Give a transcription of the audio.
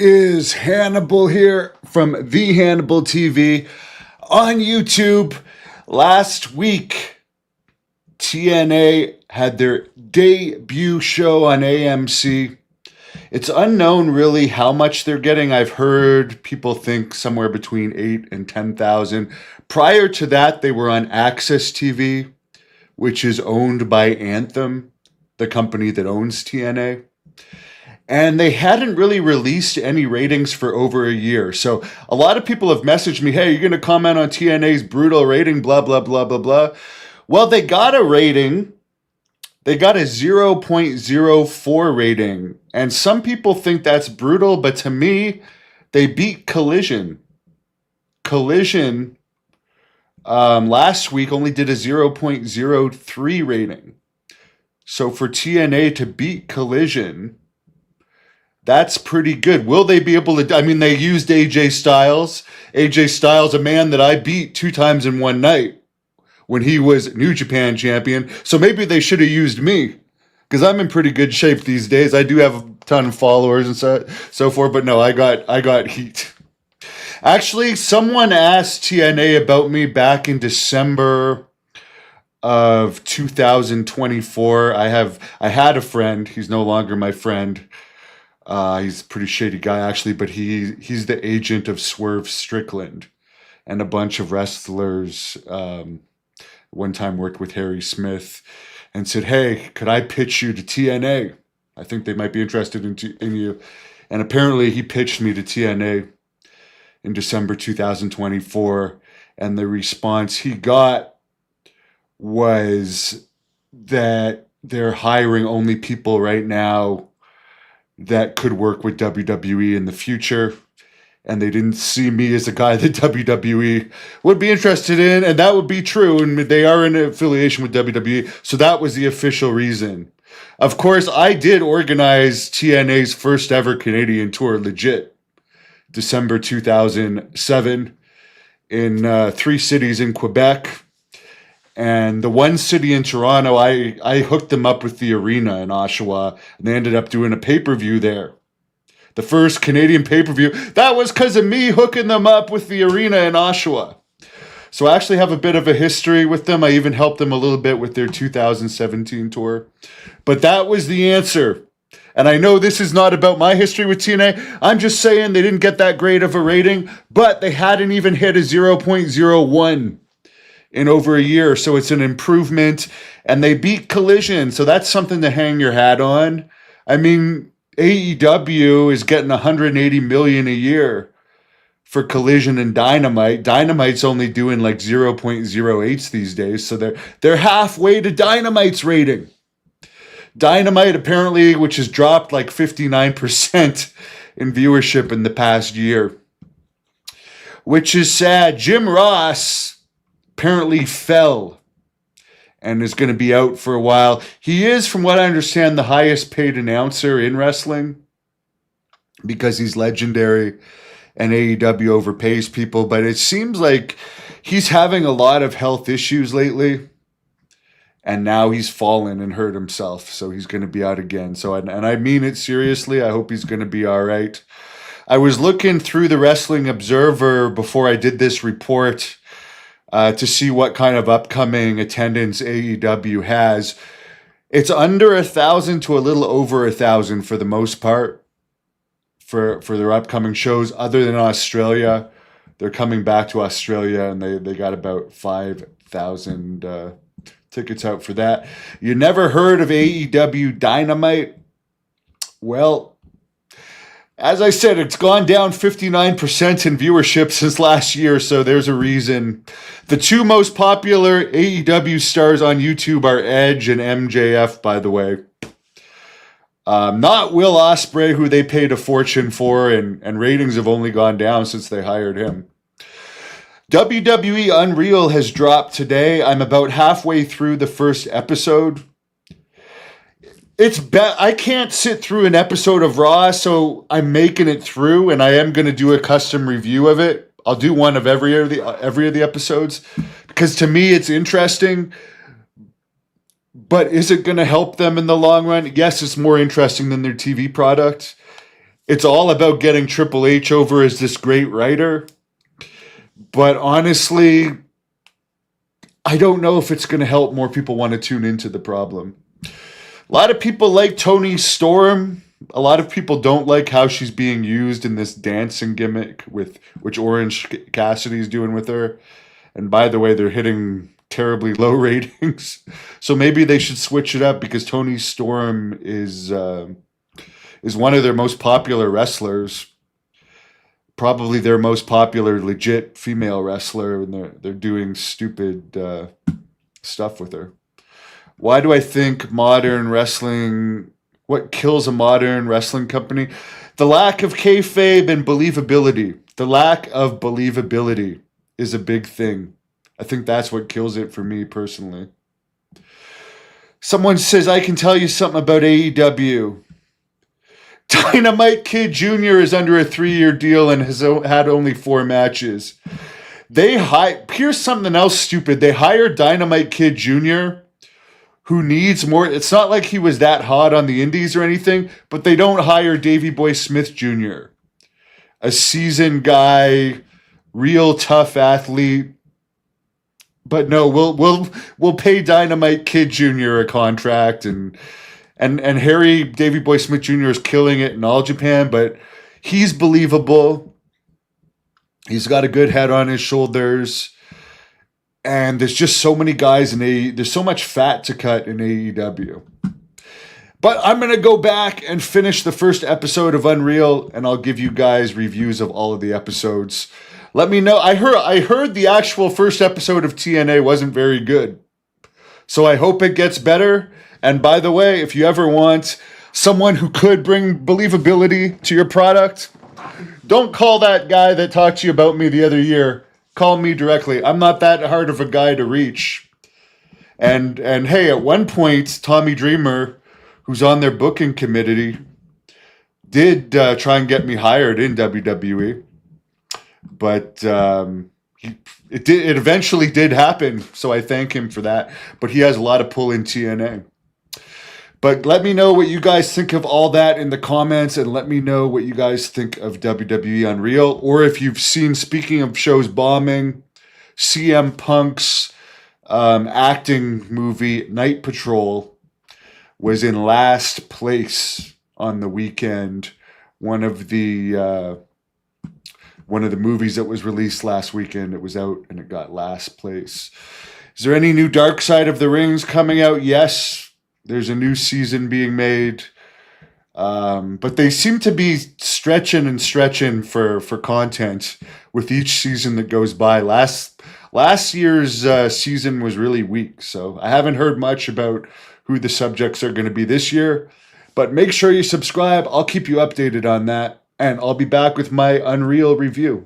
is Hannibal here from the Hannibal TV on YouTube. Last week, TNA had their debut show on AMC. It's unknown really how much they're getting. I've heard people think somewhere between 8 and 10,000. Prior to that, they were on Access TV, which is owned by Anthem, the company that owns TNA. And they hadn't really released any ratings for over a year. So a lot of people have messaged me, hey, you're going to comment on TNA's brutal rating, blah, blah, blah, blah, blah. Well, they got a rating. They got a 0.04 rating. And some people think that's brutal, but to me, they beat Collision. Collision last week only did a 0.03 rating. So for TNA to beat Collision, that's pretty good. Will they be able to? I mean, they used AJ Styles. AJ Styles, a man that I beat 2 times in one night when he was New Japan champion. So maybe they should have used me because I'm in pretty good shape these days. I do have a ton of followers and so forth. But no, I got heat. Actually, someone asked TNA about me back in December of 2024. I had a friend. He's no longer my friend. He's a pretty shady guy, actually, but he's the agent of Swerve Strickland and a bunch of wrestlers. One time worked with Harry Smith and said, hey, could I pitch you to TNA? I think they might be interested in you. And apparently he pitched me to TNA in December 2024. And the response he got was that they're hiring only people right now that could work with WWE in the future. And they didn't see me as a guy that WWE would be interested in. And that would be true. And they are in affiliation with WWE. So that was the official reason. Of course, I did organize TNA's first ever Canadian tour, legit, December 2007 in 3 cities in Quebec. And the one city in Toronto, I hooked them up with the arena in Oshawa, and they ended up doing a pay-per-view there. The first Canadian pay-per-view. That was because of me hooking them up with the arena in Oshawa. So I actually have a bit of a history with them. I even helped them a little bit with their 2017 tour. But that was the answer. And I know this is not about my history with TNA. I'm just saying they didn't get that great of a rating, but they hadn't even hit a 0.01. in over a year, so it's an improvement, and they beat Collision, so that's something to hang your hat on. I mean, AEW is getting $180 million a year for Collision and Dynamite. Dynamite's only doing like 0.08s these days, so they're halfway to Dynamite's rating. Dynamite apparently, which has dropped like 59% in viewership in the past year, which is sad. Jim Ross apparently fell and is going to be out for a while. He is, from what I understand, the highest paid announcer in wrestling because he's legendary and AEW overpays people. But it seems like he's having a lot of health issues lately, and now he's fallen and hurt himself. So he's going to be out again. So, and I mean it seriously. I hope he's going to be all right. I was looking through the Wrestling Observer before I did this report to see what kind of upcoming attendance AEW has. It's under 1,000 to a little over 1,000 for the most part for their upcoming shows, other than Australia. They're coming back to Australia, and they got about 5,000 tickets out for that. You never heard of AEW Dynamite? Well, as I said, it's gone down 59% in viewership since last year, so there's a reason. The 2 most popular AEW stars on YouTube are Edge and MJF, by the way. Not Will Ospreay, who they paid a fortune for, and ratings have only gone down since they hired him. WWE Unreal has dropped today. I'm about halfway through the first episode. I can't sit through an episode of Raw, so I'm making it through, and I am going to do a custom review of it. I'll do one of every of the episodes, because to me it's interesting. But is it going to help them in the long run? Yes, it's more interesting than their TV product. It's all about getting Triple H over as this great writer. But honestly, I don't know if it's going to help more people want to tune into the problem. A lot of people like Toni Storm. A lot of people don't like how she's being used in this dancing gimmick with which Orange Cassidy's doing with her. And by the way, they're hitting terribly low ratings. So maybe they should switch it up because Toni Storm is one of their most popular wrestlers. Probably their most popular legit female wrestler, and they're doing stupid stuff with her. Why do I think modern wrestling? What kills a modern wrestling company? The lack of kayfabe and believability. The lack of believability is a big thing. I think that's what kills it for me personally. Someone says, I can tell you something about AEW. Dynamite Kid Jr. is under a 3-year deal and has had only 4 matches. Here's something else stupid. They hired Dynamite Kid Jr., who needs more. It's not like he was that hot on the indies or anything, but they don't hire Davey Boy Smith Jr., a seasoned guy, real tough athlete. But no, we'll pay Dynamite Kid Jr. a contract, and Harry Davey Boy Smith Jr. is killing it in All Japan, but he's believable. He's got a good head on his shoulders. And there's just so many guys there's so much fat to cut in AEW. But I'm going to go back and finish the first episode of Unreal, and I'll give you guys reviews of all of the episodes. Let me know. I heard the actual first episode of TNA wasn't very good. So I hope it gets better. And by the way, if you ever want someone who could bring believability to your product, don't call that guy that talked to you about me the other year. Call me directly. I'm not that hard of a guy to reach. And hey, at one point, Tommy Dreamer, who's on their booking committee, did try and get me hired in WWE. But it eventually did happen, so I thank him for that. But he has a lot of pull in TNA. But let me know what you guys think of all that in the comments, and let me know what you guys think of WWE Unreal, or if you've seen, speaking of shows bombing, CM Punk's acting movie Night Patrol was in last place on the weekend. One of the movies that was released last weekend, it was out and it got last place. Is there any new Dark Side of the Rings coming out? Yes. There's a new season being made. But they seem to be stretching for content with each season that goes by. Last year's season was really weak, so I haven't heard much about who the subjects are going to be this year. But make sure you subscribe. I'll keep you updated on that, and I'll be back with my Unreal review.